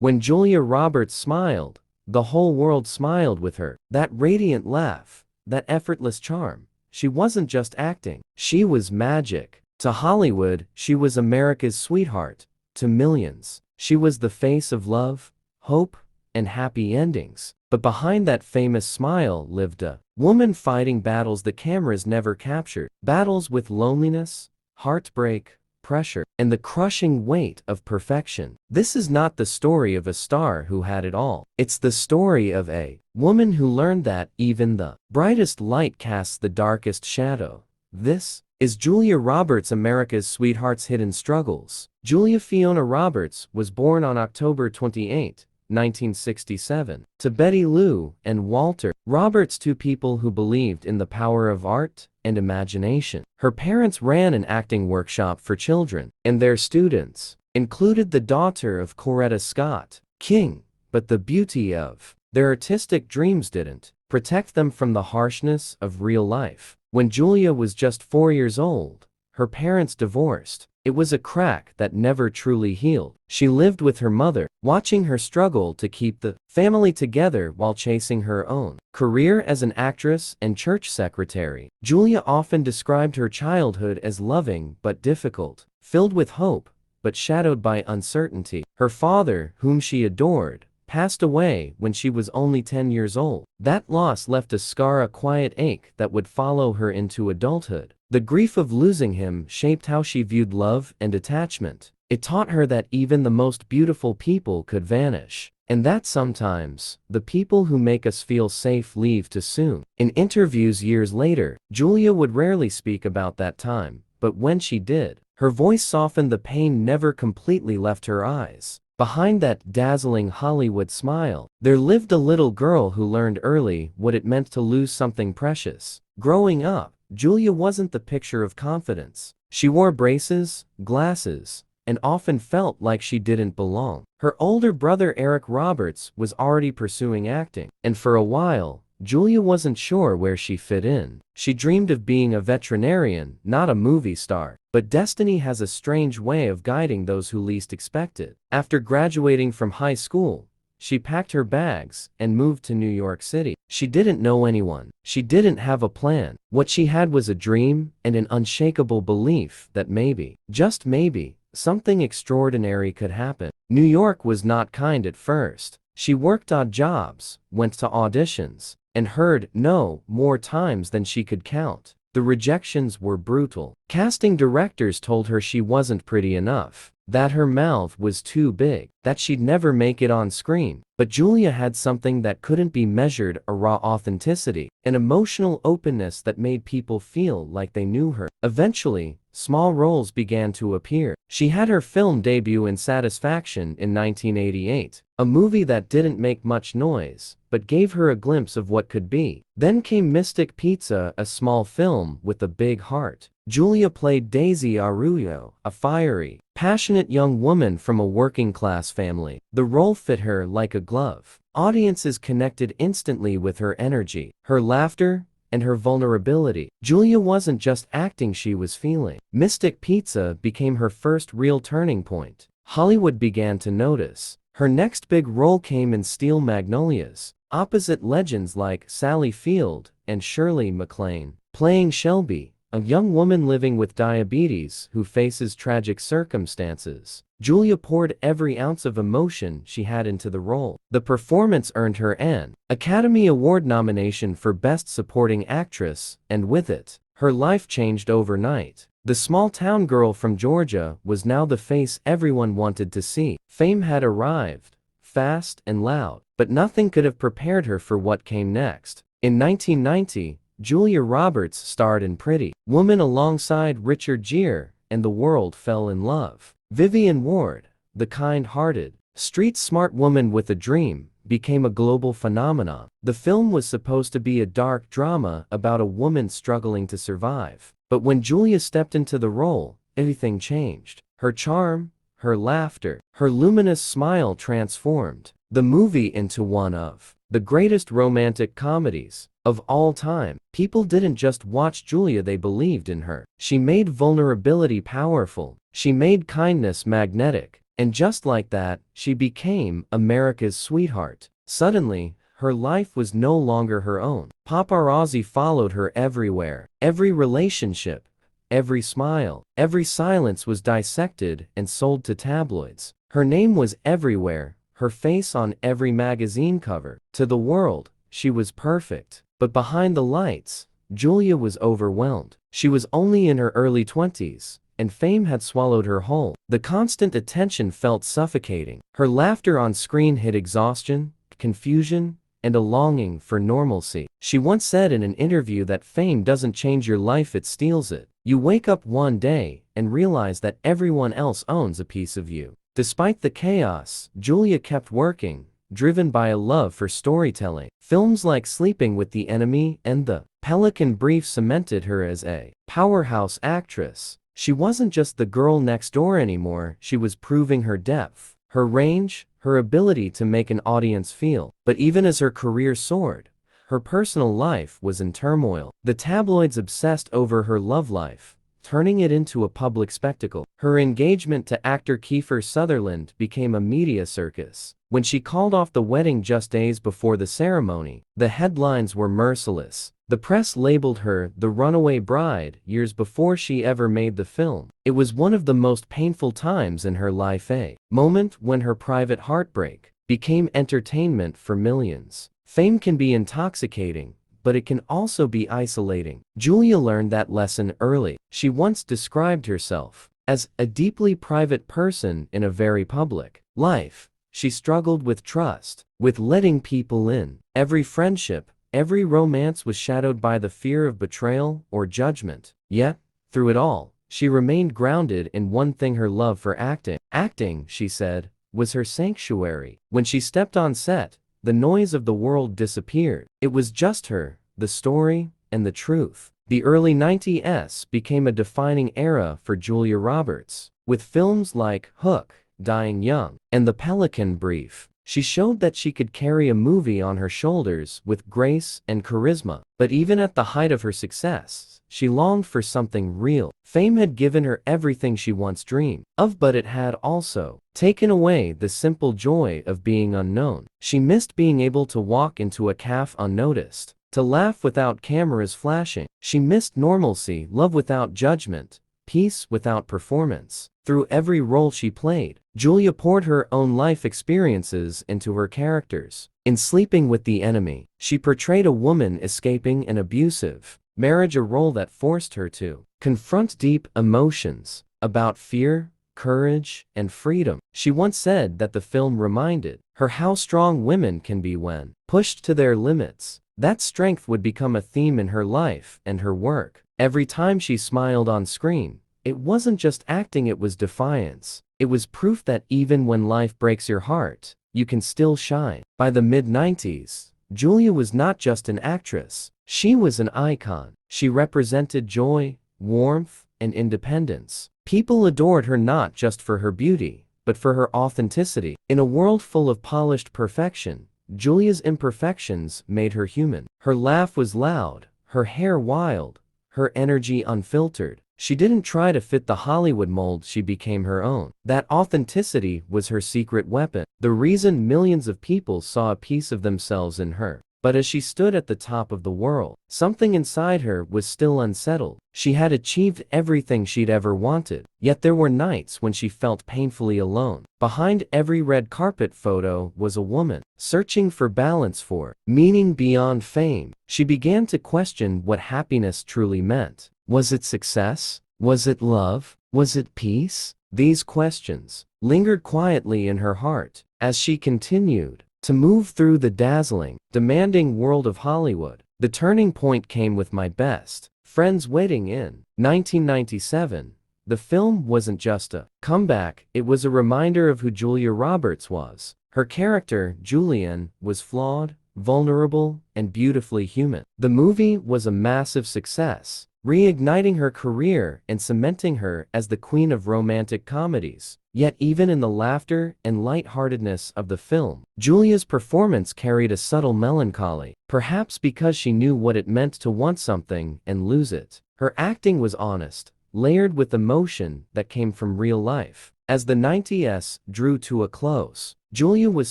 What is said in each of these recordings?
When Julia Roberts smiled, the whole world smiled with her. That radiant laugh, that effortless charm. She wasn't just acting, she was magic. To Hollywood, she was America's sweetheart. To millions, she was the face of love, hope, and happy endings. But behind that famous smile lived a woman fighting battles the cameras never captured. Battles with loneliness, heartbreak, pressure, and the crushing weight of perfection. This is not the story of a star who had it all. It's the story of a woman who learned that even the brightest light casts the darkest shadow. This is Julia Roberts, America's Sweetheart's Hidden Struggles. Julia Fiona Roberts was born on October 28, 1967, to Betty Lou and Walter Roberts, two people who believed in the power of art and imagination. Her parents ran an acting workshop for children, and their students included the daughter of Coretta Scott King, but the beauty of their artistic dreams didn't protect them from the harshness of real life. When Julia was just 4 years old, her parents divorced. It was a crack that never truly healed. She lived with her mother, watching her struggle to keep the family together while chasing her own career as an actress and church secretary. Julia often described her childhood as loving but difficult, filled with hope, but shadowed by uncertainty. Her father, whom she adored, passed away when she was only 10 years old. That loss left a scar, a quiet ache that would follow her into adulthood. The grief of losing him shaped how she viewed love and attachment. It taught her that even the most beautiful people could vanish, and that sometimes the people who make us feel safe leave too soon. In interviews years later, Julia would rarely speak about that time, but when she did, her voice softened. The pain never completely left her eyes. Behind that dazzling Hollywood smile, there lived a little girl who learned early what it meant to lose something precious. Growing up, Julia wasn't the picture of confidence. She wore braces, glasses, and often felt like she didn't belong. Her older brother Eric Roberts was already pursuing acting, and for a while, Julia wasn't sure where she fit in. She dreamed of being a veterinarian, not a movie star. But destiny has a strange way of guiding those who least expect it. After graduating from high school, she packed her bags and moved to New York City. She didn't know anyone. She didn't have a plan. What she had was a dream and an unshakable belief that maybe, just maybe, something extraordinary could happen. New York was not kind at first. She worked odd jobs, went to auditions, and heard no more times than she could count. The rejections were brutal. Casting directors told her she wasn't pretty enough, that her mouth was too big, that she'd never make it on screen. But Julia had something that couldn't be measured: a raw authenticity, an emotional openness that made people feel like they knew her. Eventually, small roles began to appear. She had her film debut in Satisfaction in 1988, a movie that didn't make much noise, but gave her a glimpse of what could be. Then came Mystic Pizza, a small film with a big heart. Julia played Daisy Arroyo, a fiery, passionate young woman from a working-class family. The role fit her like a glove. Audiences connected instantly with her energy, her laughter, and her vulnerability. Julia wasn't just acting, she was feeling. Mystic Pizza became her first real turning point. Hollywood began to notice. Her next big role came in Steel Magnolias, opposite legends like Sally Field and Shirley MacLaine. Playing Shelby, a young woman living with diabetes who faces tragic circumstances, Julia poured every ounce of emotion she had into the role. The performance earned her an Academy Award nomination for Best Supporting Actress, and with it, her life changed overnight. The small-town girl from Georgia was now the face everyone wanted to see. Fame had arrived, fast and loud, but nothing could have prepared her for what came next. In 1990, Julia Roberts starred in Pretty Woman alongside Richard Gere, and the world fell in love. Vivian Ward, the kind-hearted, street-smart woman with a dream, became a global phenomenon. The film was supposed to be a dark drama about a woman struggling to survive. But when Julia stepped into the role, everything changed. Her charm, her laughter, her luminous smile transformed the movie into one of the greatest romantic comedies of all time. People didn't just watch Julia, they believed in her. She made vulnerability powerful. She made kindness magnetic. And just like that, she became America's sweetheart. Suddenly, her life was no longer her own. Paparazzi followed her everywhere. Every relationship, every smile, every silence was dissected and sold to tabloids. Her name was everywhere, her face on every magazine cover. To the world, she was perfect. But behind the lights, Julia was overwhelmed. She was only in her early 20s, and fame had swallowed her whole. The constant attention felt suffocating. Her laughter on screen hid exhaustion, confusion, and a longing for normalcy. She once said in an interview that fame doesn't change your life, it steals it. You wake up one day and realize that everyone else owns a piece of you. Despite the chaos, Julia kept working, driven by a love for storytelling. Films like Sleeping with the Enemy and The Pelican Brief cemented her as a powerhouse actress. She wasn't just the girl next door anymore, she was proving her depth, her range, her ability to make an audience feel. But even as her career soared, her personal life was in turmoil. The tabloids obsessed over her love life, turning it into a public spectacle. Her engagement to actor Kiefer Sutherland became a media circus. When she called off the wedding just days before the ceremony, the headlines were merciless. The press labeled her the runaway bride years before she ever made the film. It was one of the most painful times in her life, a moment when her private heartbreak became entertainment for millions. Fame can be intoxicating, but it can also be isolating. Julia learned that lesson early. She once described herself as a deeply private person in a very public life. She struggled with trust, with letting people in. Every friendship, every romance was shadowed by the fear of betrayal or judgment. Yet, through it all, she remained grounded in one thing: her love for acting. Acting, she said, was her sanctuary. When she stepped on set, the noise of the world disappeared. It was just her, the story, and the truth. The early 90s became a defining era for Julia Roberts. With films like Hook, Dying Young, and The Pelican Brief, she showed that she could carry a movie on her shoulders with grace and charisma. But even at the height of her success, she longed for something real. Fame had given her everything she once dreamed of, but it had also taken away the simple joy of being unknown. She missed being able to walk into a cafe unnoticed, to laugh without cameras flashing. She missed normalcy, love without judgment, peace without performance. Through every role she played, Julia poured her own life experiences into her characters. In Sleeping with the Enemy, she portrayed a woman escaping an abusive marriage, a role that forced her to confront deep emotions about fear, courage, and freedom. She once said that the film reminded her how strong women can be when pushed to their limits. That strength would become a theme in her life and her work. Every time she smiled on screen, it wasn't just acting, it was defiance. It was proof that even when life breaks your heart, you can still shine. By the mid-90s, Julia was not just an actress, she was an icon. She represented joy, warmth, and independence. People adored her not just for her beauty, but for her authenticity. In a world full of polished perfection, Julia's imperfections made her human. Her laugh was loud, her hair wild, her energy unfiltered. She didn't try to fit the Hollywood mold, she became her own. That authenticity was her secret weapon, the reason millions of people saw a piece of themselves in her. But as she stood at the top of the world, something inside her was still unsettled. She had achieved everything she'd ever wanted, yet there were nights when she felt painfully alone. Behind every red carpet photo was a woman, searching for balance, for meaning beyond fame. She began to question what happiness truly meant. Was it success? Was it love? Was it peace? These questions lingered quietly in her heart as she continued to move through the dazzling, demanding world of Hollywood. The turning point came with My Best Friend's Wedding in 1997. The film wasn't just a comeback, it was a reminder of who Julia Roberts was. Her character, Julianne, was flawed, vulnerable, and beautifully human. The movie was a massive success, reigniting her career and cementing her as the queen of romantic comedies. Yet even in the laughter and lightheartedness of the film, Julia's performance carried a subtle melancholy, perhaps because she knew what it meant to want something and lose it. Her acting was honest, layered with emotion that came from real life. As the 90s drew to a close, Julia was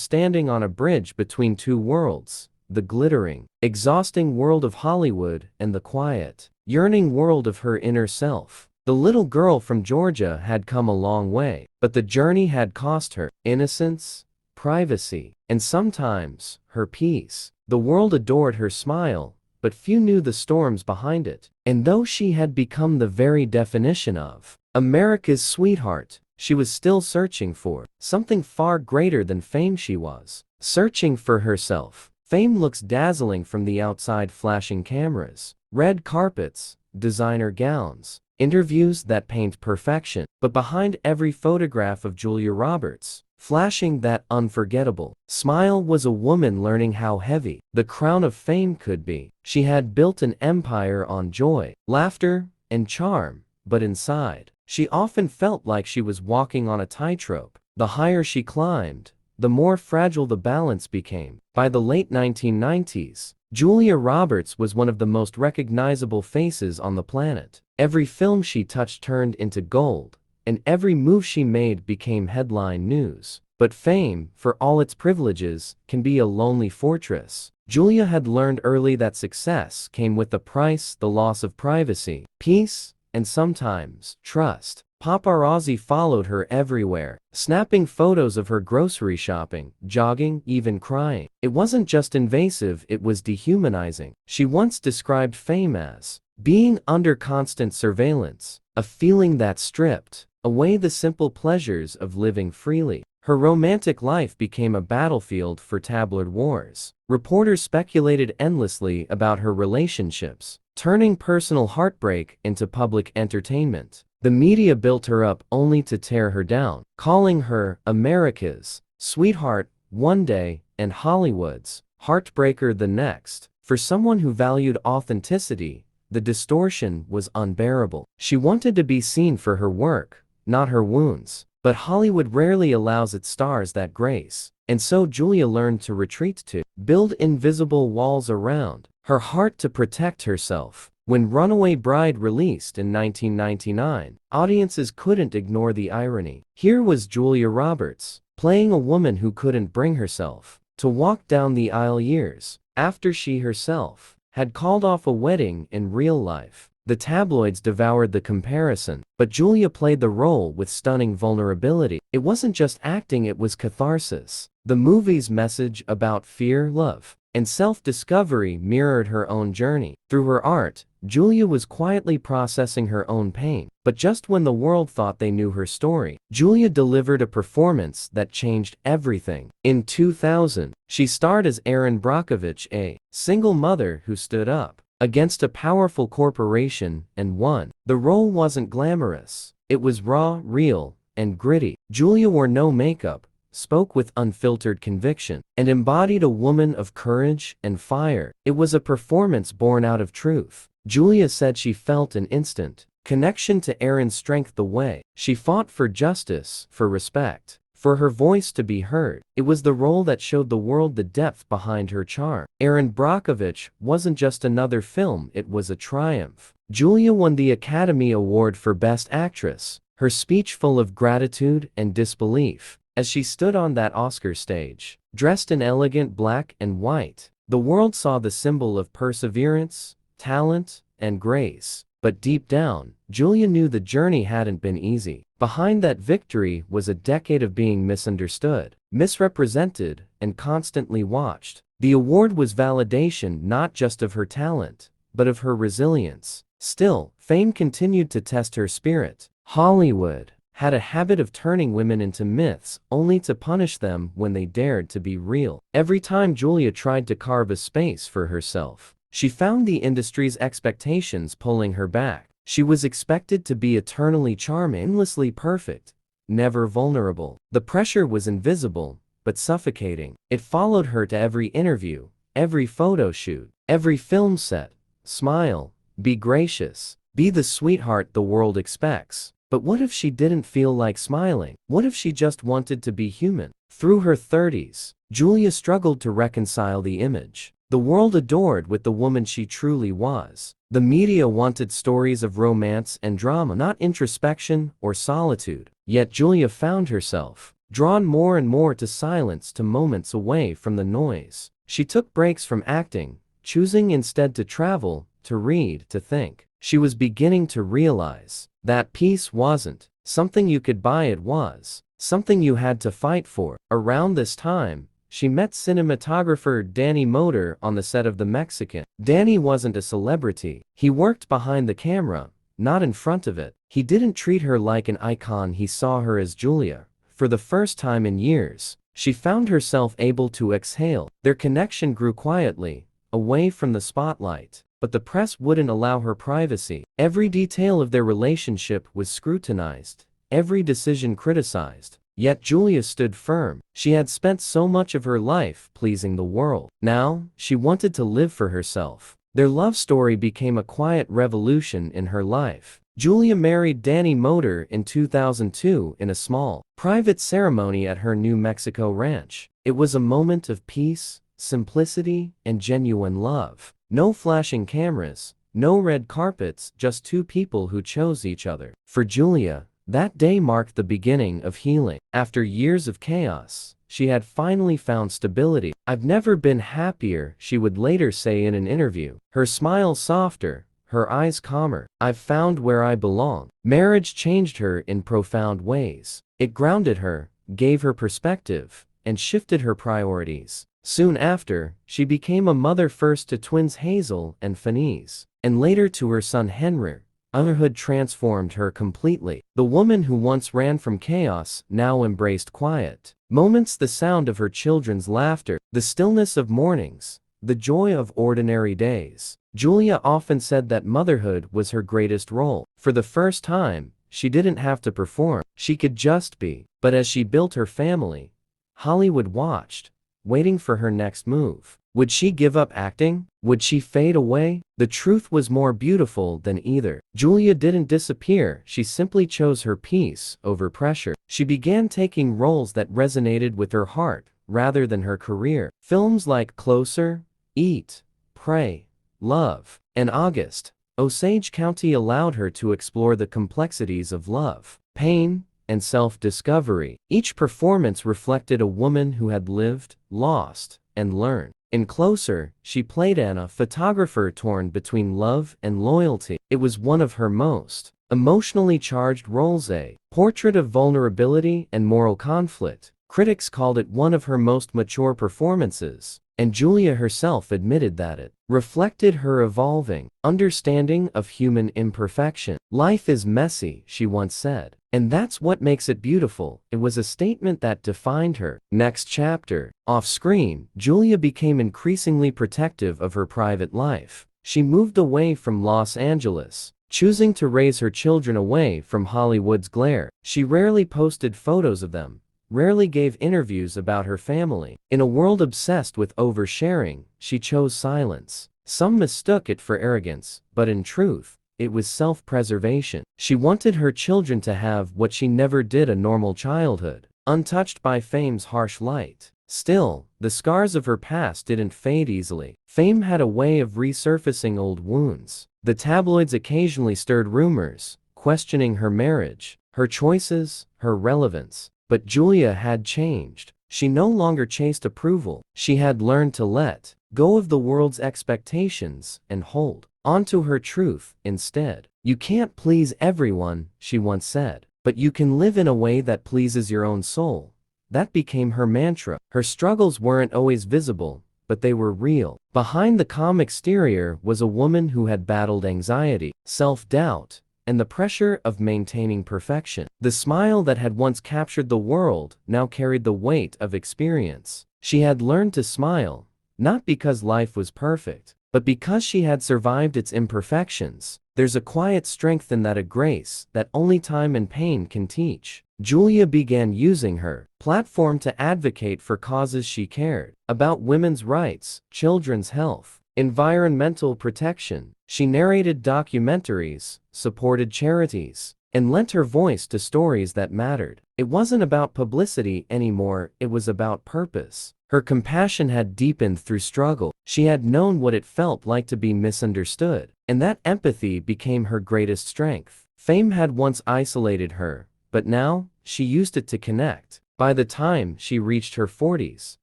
standing on a bridge between two worlds, the glittering, exhausting world of Hollywood and the quiet, yearning world of her inner self. The little girl from Georgia had come a long way, but the journey had cost her innocence, privacy, and sometimes her peace. The world adored her smile, but few knew the storms behind it. And though she had become the very definition of America's sweetheart, she was still searching for something far greater than fame. She was searching for herself. Fame looks dazzling from the outside: flashing cameras, red carpets, designer gowns, interviews that paint perfection. But behind every photograph of Julia Roberts, flashing that unforgettable smile, was a woman learning how heavy the crown of fame could be. She had built an empire on joy, laughter, and charm, but inside, she often felt like she was walking on a tightrope. The higher she climbed, the more fragile the balance became. By the late 1990s, Julia Roberts was one of the most recognizable faces on the planet. Every film she touched turned into gold, and every move she made became headline news. But fame, for all its privileges, can be a lonely fortress. Julia had learned early that success came with a price: the loss of privacy, peace, and sometimes trust. Paparazzi followed her everywhere, snapping photos of her grocery shopping, jogging, even crying. It wasn't just invasive, it was dehumanizing. She once described fame as being under constant surveillance, a feeling that stripped away the simple pleasures of living freely. Her romantic life became a battlefield for tabloid wars. Reporters speculated endlessly about her relationships, turning personal heartbreak into public entertainment. The media built her up only to tear her down, calling her America's sweetheart one day and Hollywood's heartbreaker the next. For someone who valued authenticity, the distortion was unbearable. She wanted to be seen for her work, not her wounds. But Hollywood rarely allows its stars that grace. And so Julia learned to retreat, to build invisible walls around her heart to protect herself. When Runaway Bride released in 1999, audiences couldn't ignore the irony. Here was Julia Roberts, playing a woman who couldn't bring herself to walk down the aisle years after she herself had called off a wedding in real life. The tabloids devoured the comparison, but Julia played the role with stunning vulnerability. It wasn't just acting, it was catharsis. The movie's message about fear, love, and self-discovery mirrored her own journey. Through her art, Julia was quietly processing her own pain. But just when the world thought they knew her story, Julia delivered a performance that changed everything. In 2000, she starred as Erin Brockovich, a single mother who stood up against a powerful corporation and won. The role wasn't glamorous. It was raw, real, and gritty. Julia wore no makeup, spoke with unfiltered conviction, and embodied a woman of courage and fire. It was a performance born out of truth. Julia said she felt an instant connection to Erin's strength the way she fought for justice, for respect, for her voice to be heard. It was the role that showed the world the depth behind her charm. Erin Brockovich wasn't just another film, it was a triumph. Julia won the Academy Award for Best Actress, her speech full of gratitude and disbelief. As she stood on that Oscar stage, dressed in elegant black and white, the world saw the symbol of perseverance, talent, and grace. But deep down, Julia knew the journey hadn't been easy. Behind that victory was a decade of being misunderstood, misrepresented, and constantly watched. The award was validation not just of her talent, but of her resilience. Still, fame continued to test her spirit. Hollywood had a habit of turning women into myths only to punish them when they dared to be real. Every time Julia tried to carve a space for herself, she found the industry's expectations pulling her back. She was expected to be eternally charming, endlessly perfect, never vulnerable. The pressure was invisible, but suffocating. It followed her to every interview, every photo shoot, every film set. Smile, be gracious, be the sweetheart the world expects. But what if she didn't feel like smiling? What if she just wanted to be human? Through her 30s, Julia struggled to reconcile the image the world adored with the woman she truly was. The media wanted stories of romance and drama, not introspection or solitude. Yet Julia found herself drawn more and more to silence, to moments away from the noise. She took breaks from acting, choosing instead to travel, to read, to think. She was beginning to realize that peace wasn't something you could buy, it was something you had to fight for. Around this time, she met cinematographer Danny Moder on the set of The Mexican. Danny wasn't a celebrity. He worked behind the camera, not in front of it. He didn't treat her like an icon, he saw her as Julia. For the first time in years, she found herself able to exhale. Their connection grew quietly, away from the spotlight. But the press wouldn't allow her privacy. Every detail of their relationship was scrutinized, every decision criticized. Yet Julia stood firm. She had spent so much of her life pleasing the world. Now, she wanted to live for herself. Their love story became a quiet revolution in her life. Julia married Danny Moder in 2002 in a small, private ceremony at her New Mexico ranch. It was a moment of peace, simplicity, and genuine love. No flashing cameras, no red carpets, just two people who chose each other. For Julia, that day marked the beginning of healing. After years of chaos, she had finally found stability. "I've never been happier," she would later say in an interview. Her smile softer, her eyes calmer. "I've found where I belong." Marriage changed her in profound ways. It grounded her, gave her perspective, and shifted her priorities. Soon after, she became a mother, first to twins Hazel and Fanise, and later to her son Henry. Motherhood transformed her completely. The woman who once ran from chaos now embraced quiet moments, the sound of her children's laughter, the stillness of mornings, the joy of ordinary days. Julia often said that motherhood was her greatest role. For the first time, she didn't have to perform, she could just be. But as she built her family, Hollywood watched, waiting for her next move. Would she give up acting? Would she fade away? The truth was more beautiful than either. Julia didn't disappear, she simply chose her peace over pressure. She began taking roles that resonated with her heart, rather than her career. Films like Closer, Eat, Pray, Love, and August, Osage County allowed her to explore the complexities of love, pain, and self-discovery. Each performance reflected a woman who had lived, lost, and learned. In Closer, she played Anna, a photographer torn between love and loyalty. It was one of her most emotionally charged roles, a portrait of vulnerability and moral conflict. Critics called it one of her most mature performances, and Julia herself admitted that it reflected her evolving understanding of human imperfection. "Life is messy," she once said, "and that's what makes it beautiful." It was a statement that defined her. Next chapter. Off-screen, Julia became increasingly protective of her private life. She moved away from Los Angeles, choosing to raise her children away from Hollywood's glare. She rarely posted photos of them, rarely gave interviews about her family. In a world obsessed with oversharing, she chose silence. Some mistook it for arrogance, but in truth, it was self-preservation. She wanted her children to have what she never did, a normal childhood, untouched by fame's harsh light. Still, the scars of her past didn't fade easily. Fame had a way of resurfacing old wounds. The tabloids occasionally stirred rumors, questioning her marriage, her choices, her relevance. But Julia had changed. She no longer chased approval. She had learned to let go of the world's expectations and hold onto her truth instead. "You can't please everyone," she once said, "but you can live in a way that pleases your own soul." That became her mantra. Her struggles weren't always visible, but they were real. Behind the calm exterior was a woman who had battled anxiety, self-doubt, and the pressure of maintaining perfection. The smile that had once captured the world now carried the weight of experience. She had learned to smile, not because life was perfect, but because she had survived its imperfections. There's a quiet strength in that, a grace that only time and pain can teach. Julia began using her platform to advocate for causes she cared about: women's rights, children's health, environmental protection. She narrated documentaries, supported charities, and lent her voice to stories that mattered. It wasn't about publicity anymore, it was about purpose. Her compassion had deepened through struggle. She had known what it felt like to be misunderstood, and that empathy became her greatest strength. Fame had once isolated her, but now, she used it to connect. By the time she reached her 40s,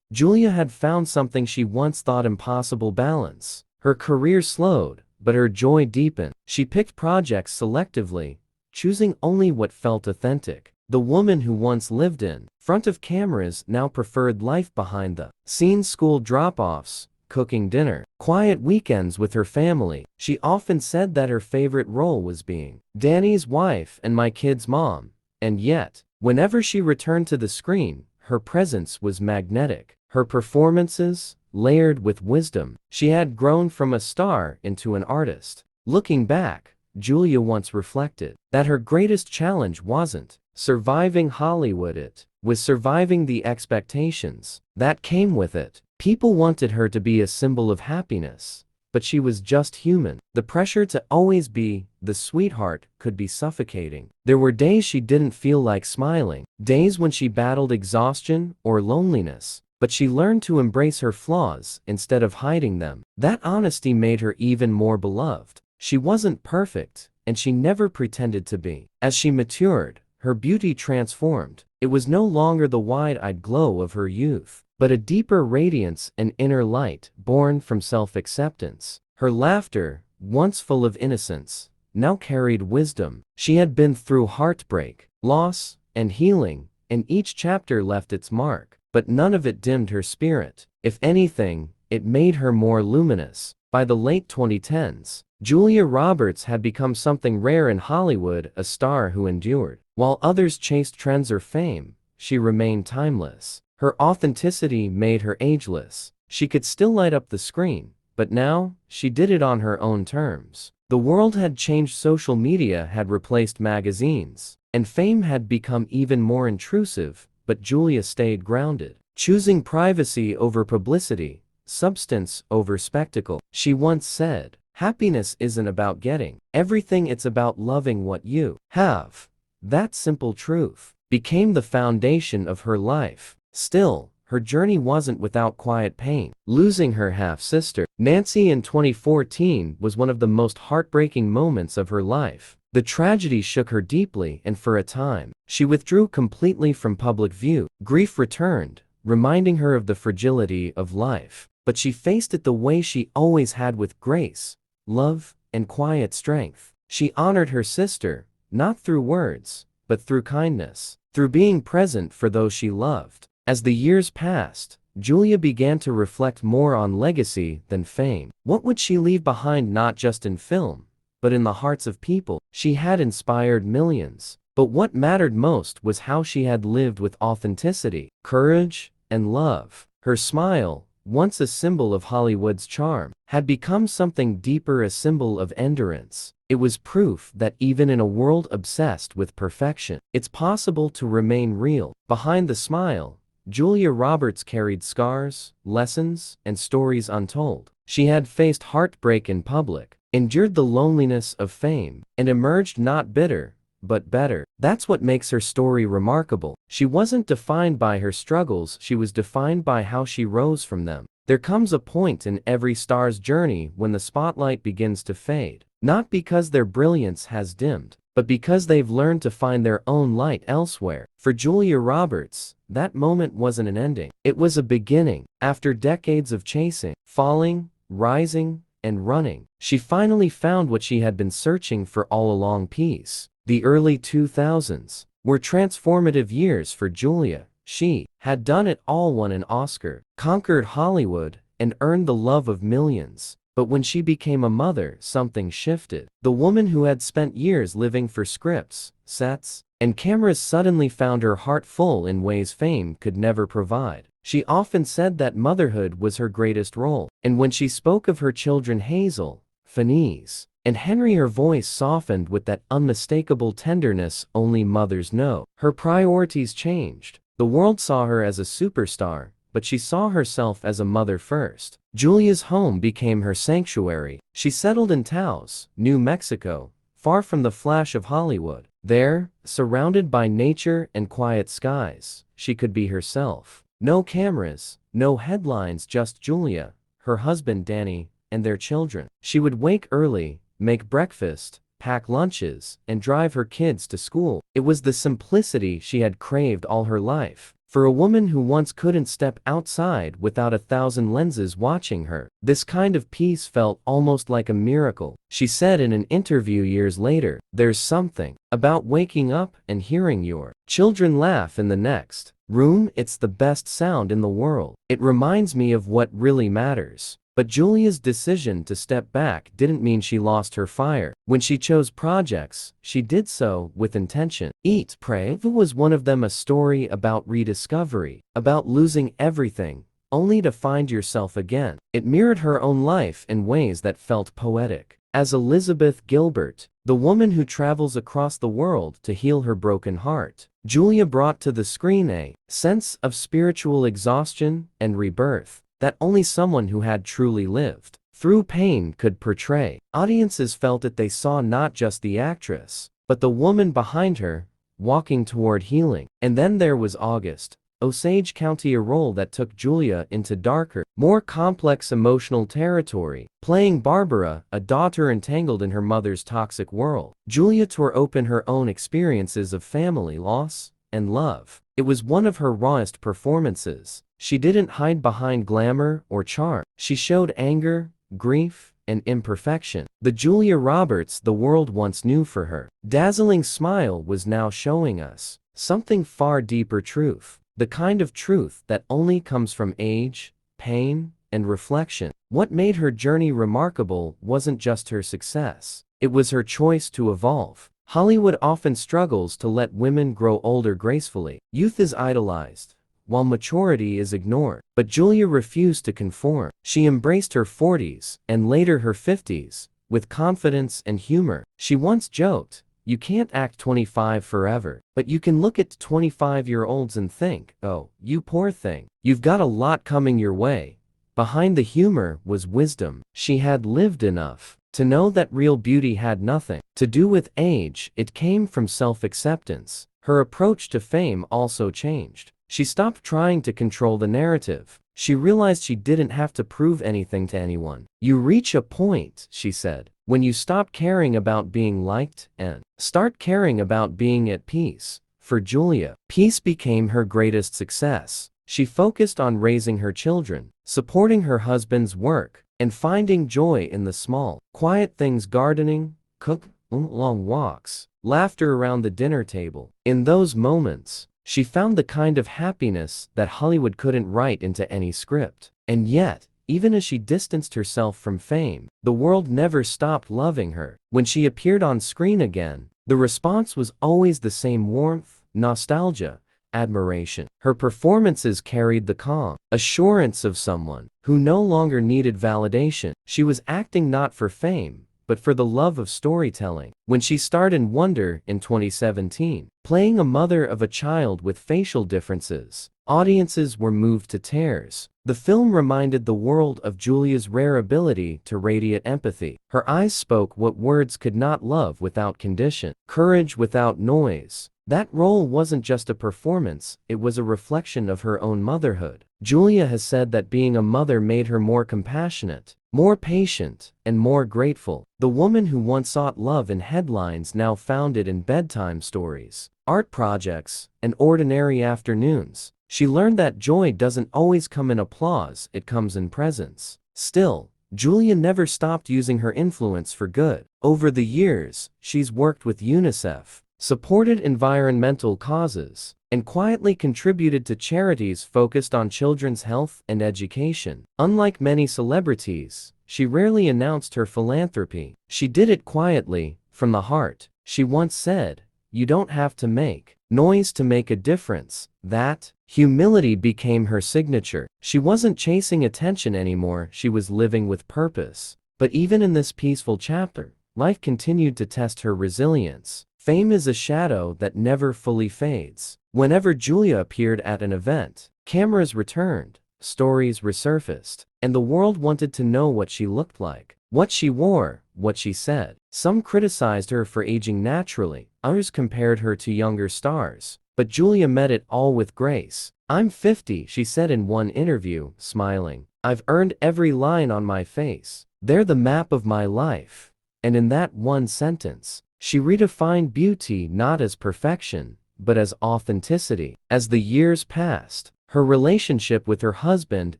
Julia had found something she once thought impossible: balance. Her career slowed, but her joy deepened. She picked projects selectively, choosing only what felt authentic. The woman who once lived in front of cameras now preferred life behind the scenes: school drop-offs, cooking dinner, quiet weekends with her family. She often said that her favorite role was being Danny's wife and my kid's mom. And yet, whenever she returned to the screen, her presence was magnetic. Her performances, layered with wisdom. She had grown from a star into an artist. Looking back, Julia once reflected that her greatest challenge wasn't surviving Hollywood, it was surviving the expectations that came with it. People wanted her to be a symbol of happiness, but she was just human. The pressure to always be the sweetheart could be suffocating. There were days she didn't feel like smiling, days when she battled exhaustion or loneliness, but she learned to embrace her flaws instead of hiding them. That honesty made her even more beloved. She wasn't perfect, and she never pretended to be. As she matured, her beauty transformed. It was no longer the wide-eyed glow of her youth, but a deeper radiance and inner light born from self-acceptance. Her laughter, once full of innocence, now carried wisdom. She had been through heartbreak, loss, and healing, and each chapter left its mark, but none of it dimmed her spirit. If anything, it made her more luminous. By the late 2010s, Julia Roberts had become something rare in Hollywood: a star who endured. While others chased trends or fame, she remained timeless. Her authenticity made her ageless. She could still light up the screen, but now, she did it on her own terms. The world had changed, social media had replaced magazines, and fame had become even more intrusive, but Julia stayed grounded, choosing privacy over publicity, substance over spectacle. She once said, "Happiness isn't about getting everything, it's about loving what you have." That simple truth became the foundation of her life. Still, her journey wasn't without quiet pain. Losing her half-sister, Nancy, in 2014 was one of the most heartbreaking moments of her life. The tragedy shook her deeply, and for a time, she withdrew completely from public view. Grief returned, reminding her of the fragility of life. But she faced it the way she always had, with grace, love, and quiet strength. She honored her sister, not through words, but through kindness, through being present for those she loved. As the years passed, Julia began to reflect more on legacy than fame. What would she leave behind, not just in film, but in the hearts of people? She had inspired millions, but what mattered most was how she had lived with authenticity, courage, and love. Her smile, once a symbol of Hollywood's charm, had become something deeper: a symbol of endurance. It was proof that even in a world obsessed with perfection, it's possible to remain real. Behind the smile, Julia Roberts carried scars, lessons, and stories untold. She had faced heartbreak in public, endured the loneliness of fame, and emerged not bitter, but better. That's what makes her story remarkable. She wasn't defined by her struggles, she was defined by how she rose from them. There comes a point in every star's journey when the spotlight begins to fade, not because their brilliance has dimmed, but because they've learned to find their own light elsewhere. For Julia Roberts, that moment wasn't an ending, it was a beginning. After decades of chasing, falling, rising, and running, she finally found what she had been searching for all along: peace. The early 2000s were transformative years for Julia. She had done it all: won an Oscar, conquered Hollywood, and earned the love of millions. But when she became a mother, something shifted. The woman who had spent years living for scripts, sets, and cameras suddenly found her heart full in ways fame could never provide. She often said that motherhood was her greatest role, and when she spoke of her children, Hazel, Fanise, and Henry, her voice softened with that unmistakable tenderness only mothers know. Her priorities changed. The world saw her as a superstar, but she saw herself as a mother first. Julia's home became her sanctuary. She settled in Taos, New Mexico, far from the flash of Hollywood. There, surrounded by nature and quiet skies, she could be herself. No cameras, no headlines, just Julia, her husband Danny, and their children. She would wake early, make breakfast, pack lunches, and drive her kids to school. It was the simplicity she had craved all her life. For a woman who once couldn't step outside without 1,000 lenses watching her, this kind of peace felt almost like a miracle. She said in an interview years later, "There's something about waking up and hearing your children laugh in the next room. It's the best sound in the world. It reminds me of what really matters." But Julia's decision to step back didn't mean she lost her fire. When she chose projects, she did so with intention. Eat, Pray was one of them, a story about rediscovery, about losing everything, only to find yourself again. It mirrored her own life in ways that felt poetic. As Elizabeth Gilbert, the woman who travels across the world to heal her broken heart, Julia brought to the screen a sense of spiritual exhaustion and rebirth that only someone who had truly lived through pain could portray. Audiences felt that they saw not just the actress, but the woman behind her, walking toward healing. And then there was August Osage County, a role that took Julia into darker, more complex emotional territory. Playing Barbara, a daughter entangled in her mother's toxic world, Julia tore open her own experiences of family loss and love. It was one of her rawest performances. She didn't hide behind glamour or charm. She showed anger, grief, and imperfection. The Julia Roberts the world once knew for her dazzling smile was now showing us something far deeper: truth. The kind of truth that only comes from age, pain, and reflection. What made her journey remarkable wasn't just her success. It was her choice to evolve. Hollywood often struggles to let women grow older gracefully. Youth is idolized, while maturity is ignored. But Julia refused to conform. She embraced her 40s, and later her 50s, with confidence and humor. She once joked, "You can't act 25 forever, but you can look at 25-year-olds and think, oh, you poor thing, you've got a lot coming your way." Behind the humor was wisdom. She had lived enough to know that real beauty had nothing to do with age. It came from self-acceptance. Her approach to fame also changed. She stopped trying to control the narrative. She realized she didn't have to prove anything to anyone. "You reach a point," she said, "when you stop caring about being liked and start caring about being at peace." For Julia, peace became her greatest success. She focused on raising her children, supporting her husband's work, and finding joy in the small, quiet things: gardening, cooking, long walks, laughter around the dinner table. In those moments, she found the kind of happiness that Hollywood couldn't write into any script. And yet, even as she distanced herself from fame, the world never stopped loving her. When she appeared on screen again, the response was always the same: warmth, nostalgia, admiration. Her performances carried the calm assurance of someone who no longer needed validation. She was acting not for fame, but for the love of storytelling. When she starred in Wonder in 2017, playing a mother of a child with facial differences, audiences were moved to tears. The film reminded the world of Julia's rare ability to radiate empathy. Her eyes spoke what words could not: love without condition, courage without noise. That role wasn't just a performance, it was a reflection of her own motherhood. Julia has said that being a mother made her more compassionate, more patient, and more grateful. The woman who once sought love in headlines now found it in bedtime stories, art projects, and ordinary afternoons. She learned that joy doesn't always come in applause, it comes in presence. Still, Julia never stopped using her influence for good. Over the years, she's worked with UNICEF, supported environmental causes, and quietly contributed to charities focused on children's health and education. Unlike many celebrities, she rarely announced her philanthropy. She did it quietly, from the heart. She once said, "You don't have to make noise to make a difference." That humility became her signature. She wasn't chasing attention anymore, she was living with purpose. But even in this peaceful chapter, life continued to test her resilience. Fame is a shadow that never fully fades. Whenever Julia appeared at an event, cameras returned, stories resurfaced, and the world wanted to know what she looked like, what she wore, what she said. Some criticized her for aging naturally, others compared her to younger stars. But Julia met it all with grace. "I'm 50, she said in one interview, smiling. "I've earned every line on my face. They're the map of my life. And in that one sentence, she redefined beauty not as perfection, but as authenticity. As the years passed, her relationship with her husband,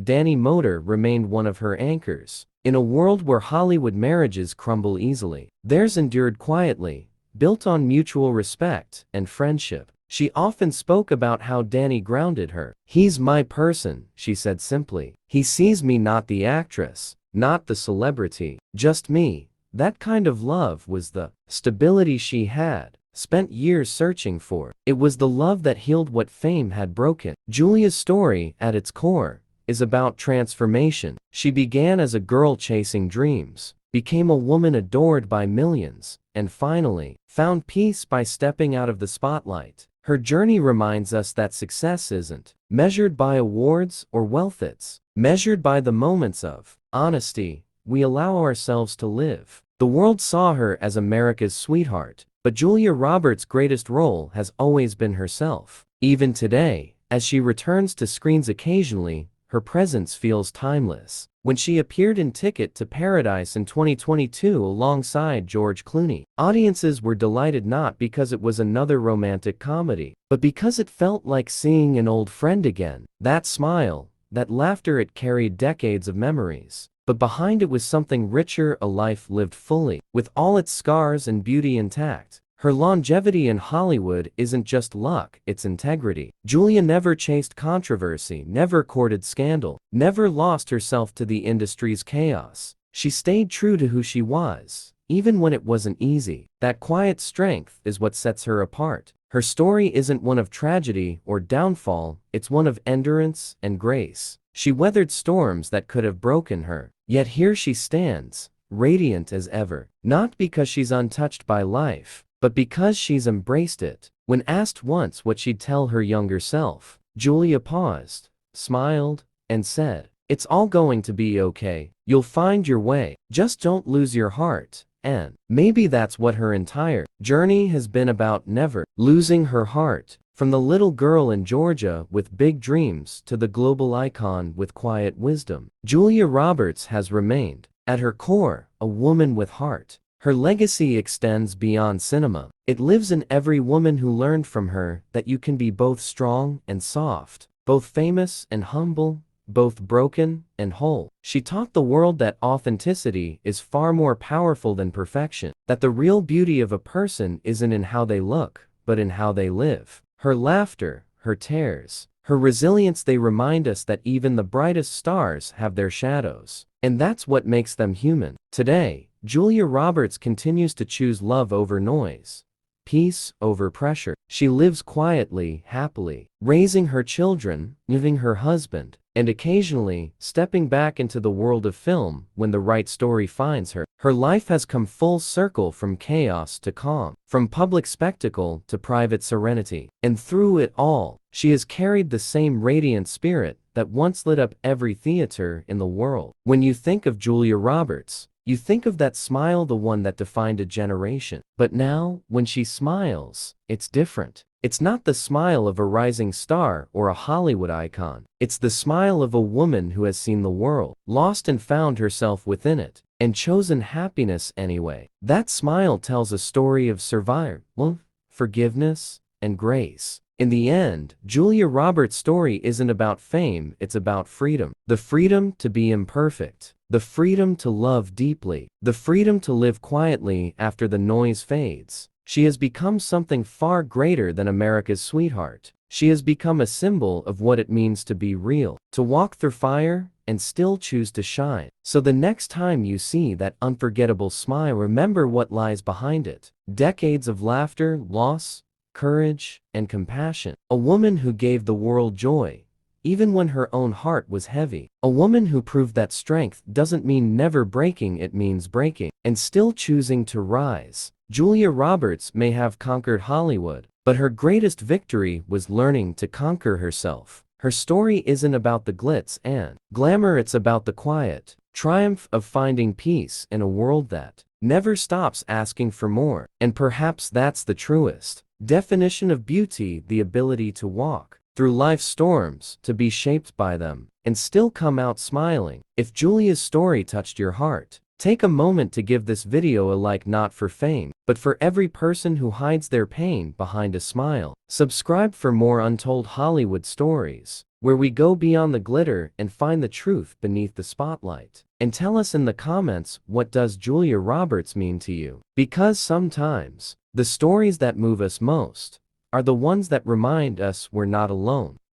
Danny Moder, remained one of her anchors. In a world where Hollywood marriages crumble easily, theirs endured quietly, built on mutual respect and friendship. She often spoke about how Danny grounded her. "He's my person," she said simply. "He sees me, not the actress, not the celebrity, just me." That kind of love was the stability she had spent years searching for. It was the love that healed what fame had broken. Julia's story, at its core, is about transformation. She began as a girl chasing dreams, became a woman adored by millions, and finally, found peace by stepping out of the spotlight. Her journey reminds us that success isn't measured by awards or wealth, it's measured by the moments of honesty we allow ourselves to live. The world saw her as America's sweetheart, but Julia Roberts' greatest role has always been herself. Even today, as she returns to screens occasionally, her presence feels timeless. When she appeared in Ticket to Paradise in 2022 alongside George Clooney, audiences were delighted not because it was another romantic comedy, but because it felt like seeing an old friend again. That smile, that laughter, it carried decades of memories. But behind it was something richer, a life lived fully, with all its scars and beauty intact. Her longevity in Hollywood isn't just luck, it's integrity. Julia never chased controversy, never courted scandal, never lost herself to the industry's chaos. She stayed true to who she was, even when it wasn't easy. That quiet strength is what sets her apart. Her story isn't one of tragedy or downfall, it's one of endurance and grace. She weathered storms that could have broken her, yet here she stands, radiant as ever, not because she's untouched by life, but because she's embraced it. When asked once what she'd tell her younger self, Julia paused, smiled, and said, "It's all going to be okay. You'll find your way. Just don't lose your heart." And maybe that's what her entire journey has been about, never losing her heart. From the little girl in Georgia with big dreams to the global icon with quiet wisdom, Julia Roberts has remained, at her core, a woman with heart. Her legacy extends beyond cinema. It lives in every woman who learned from her that you can be both strong and soft, both famous and humble, both broken and whole. She taught the world that authenticity is far more powerful than perfection, that the real beauty of a person isn't in how they look, but in how they live. Her laughter, her tears, her resilience, they remind us that even the brightest stars have their shadows. And that's what makes them human. Today, Julia Roberts continues to choose love over noise, peace over pressure. She lives quietly, happily, raising her children, loving her husband, and occasionally stepping back into the world of film when the right story finds her. Her life has come full circle, from chaos to calm, from public spectacle to private serenity. And through it all, she has carried the same radiant spirit that once lit up every theater in the world. When you think of Julia Roberts, you think of that smile, the one that defined a generation. But now, when she smiles, it's different. It's not the smile of a rising star or a Hollywood icon. It's the smile of a woman who has seen the world, lost and found herself within it, and chosen happiness anyway. That smile tells a story of survival, forgiveness, and grace. In the end, Julia Roberts' story isn't about fame, it's about freedom. The freedom to be imperfect. The freedom to love deeply. The freedom to live quietly after the noise fades. She has become something far greater than America's sweetheart. She has become a symbol of what it means to be real, to walk through fire and still choose to shine. So the next time you see that unforgettable smile, remember what lies behind it. Decades of laughter, loss, courage, and compassion. A woman who gave the world joy, even when her own heart was heavy. A woman who proved that strength doesn't mean never breaking, it means breaking and still choosing to rise. Julia Roberts may have conquered Hollywood, but her greatest victory was learning to conquer herself. Her story isn't about the glitz and glamour, it's about the quiet triumph of finding peace in a world that never stops asking for more. And perhaps that's the truest definition of beauty, the ability to walk through life's storms, to be shaped by them, and still come out smiling. If Julia's story touched your heart, Take a moment to give this video a like, not for fame, but for every person who hides their pain behind a smile. Subscribe for more untold Hollywood stories, where we go beyond the glitter and find the truth beneath the spotlight. And tell us in the comments, what does Julia Roberts mean to you? Because sometimes, the stories that move us most are the ones that remind us we're not alone.